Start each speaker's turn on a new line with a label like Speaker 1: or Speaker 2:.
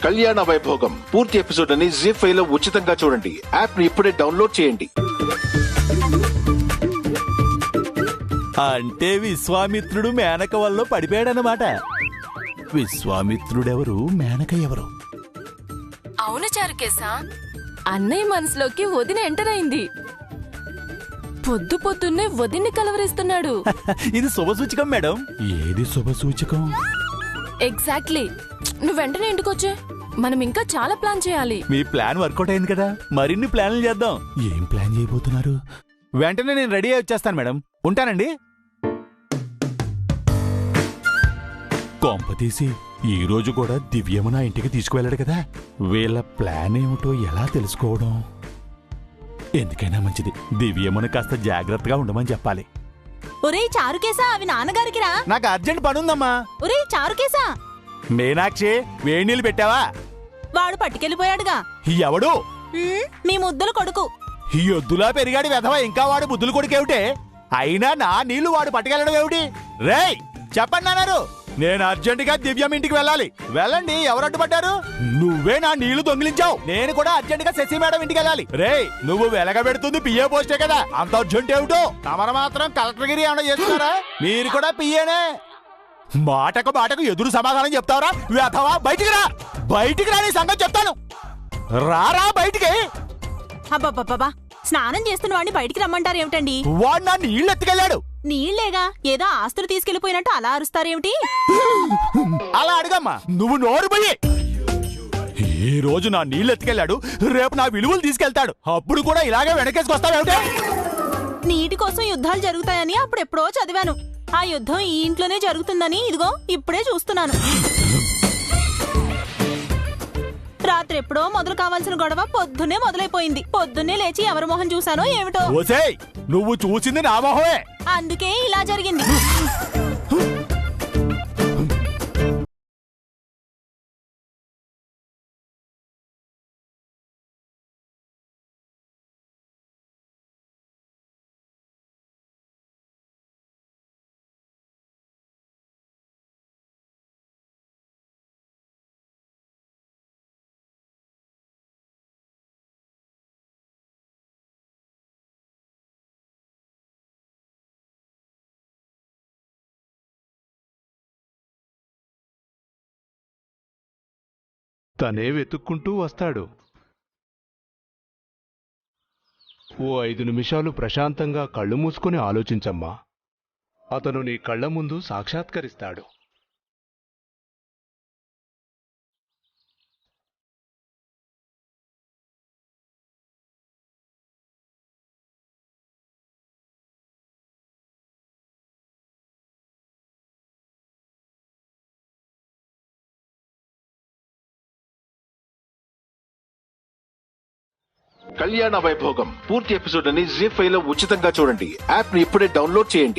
Speaker 1: కళ్యాణ వైభోగం పూర్తి ఎపిసోడ్ అని జీ5 లో ఉచితంగా చూడండి. యాప్ ని ఇప్పుడే డౌన్లోడ్ చేయండి.
Speaker 2: అంటే విశ్వామిత్రుడు మేనక వల్ల పడిపోయాడనమాట. విశ్వామిత్రుడెవరు, మేనక ఎవరు?
Speaker 3: అవును చారుకేశా, అన్నయ్య మనసులోకి వదిన ఎంటర్ అయింది. పొద్దు పొద్దున్నే వదిన్ని కలవరిస్తున్నాడు.
Speaker 2: ఇది శుభసూచకం మేడం. ఏది శుభసూచకం?
Speaker 3: ఎగ్జాక్ట్లీ. నువ్వు వెంటనే ఇంటికొచ్చే, మనం ఇంకా చాలా ప్లాన్ చేయాలి.
Speaker 2: మీ ప్లాన్ వర్కౌట్ అయింది కదా, మరిన్ని ప్లాన్లు చేద్దాం. ఏం ప్లాన్ చేయబోతున్నారు? వెంటనే నేను రెడీ అయి వచ్చేస్తాను మేడం. ఉంటానండి. కొంపతీసి ఈ రోజు కూడా దివ్యము నా ఇంటికి తీసుకువెళ్ళాడు కదా. వీళ్ళ ప్లాన్ ఏమిటో ఎలా తెలుసుకోవడం? ఎందుకైనా మంచిది, దివ్యమును కాస్త జాగ్రత్తగా ఉండమని చెప్పాలి.
Speaker 4: ఒరేయ్ చారుకేశా, అవి నాన్నగారికి రా.
Speaker 2: నాకు అర్జెంట్ పనుందమ్మా.
Speaker 4: ఒరేయ్ చారుకేశా,
Speaker 2: మీనాక్షి, వేడి నీళ్ళు పెట్టావా?
Speaker 4: వాడు పట్టుకెళ్ళిపోయాడుగా.
Speaker 2: ఎవడు?
Speaker 4: మీ ముద్దుల కొడుకు.
Speaker 2: ఈ ఎద్దులా పెరిగాడు వెధవ, ఇంకా వాడు బుద్ధులు కొడుకేమిటే? అయినా నా నీళ్లు వాడు పట్టుకెళ్ళడం ఏమిటి? రేయ్ చెప్పండి అన్నారు. నేను అర్జెంటుగా దివ్యం ఇంటికి వెళ్ళాలి. వెళ్ళండి. ఎవరు అడ్డుపడ్డారు? నువ్వే నా నీళ్లు దొంగిలించావు. నేను కూడా అర్జెంటుగా శశి మేడం ఇంటికి వెళ్ళాలి. రేయ్ నువ్వు వెలగబెడుతుంది పిఏ పోస్టే కదా, అంత అర్జెంట్ ఏమిటో? తమరు మాత్రం కలెక్టర్గిరి ఏమైనా చేస్తున్నారా? మీరు కూడా పిఏనే. మాటకు మాటకు ఎదురు సమాధానం చెప్తావరా వెధవా? బయటికి రా, బయటికి రా, నీ సంగతి చెప్తాను. రారా బయటికి.
Speaker 4: అబ్బబ్బబ్బా, స్నానం చేస్తున్న వాడిని బయటికి రమ్మంటారు ఏమిటండి?
Speaker 2: వాడు నా నీళ్లు ఎత్తుకెళ్ళాడు.
Speaker 4: నీళ్లేగా, ఏదో ఆస్తులు తీసుకెళ్లిపోయినట్టు అలా అరుస్తారేమిటి?
Speaker 2: అలా అడగమ్మా, నువ్వు నోరు పోయి. ఈ రోజు నా నీళ్లు ఎత్తుకెళ్ళాడు, రేపు నా విలువలు తీసుకెళ్తాడు. అప్పుడు కూడా ఇలాగే వెనకేసుకొస్తావేమిటే?
Speaker 4: నీటి కోసం యుద్ధాలు జరుగుతాయని అప్పుడెప్పుడో చదివాను. ఆ యుద్ధం ఈ ఇంట్లోనే జరుగుతుందని ఇదిగో ఇప్పుడే చూస్తున్నాను. రాత్రి ఎప్పుడో మొదలు కావాల్సిన గొడవ పొద్దున్నే మొదలైపోయింది. పొద్దున్నే లేచి ఎవరి మొహం చూశానో ఏమిటో.
Speaker 2: ఓసేయ్, నువ్వు చూసింది నా మొహమే.
Speaker 4: అందుకే ఇలా జరిగింది.
Speaker 5: తనే వెతుక్కుంటూ వస్తాడు. ఓ 5 నిమిషాలు ప్రశాంతంగా కళ్ళు మూసుకొని ఆలోచించమ్మా. అతను నీ కళ్ల ముందు సాక్షాత్కరిస్తాడు.
Speaker 1: కళ్యాణ వైభోగం పూర్తి ఎపిసోడ్ అని జీ5 లో ఉచితంగా చూడండి. యాప్ ని ఇప్పుడే డౌన్లోడ్ చేయండి.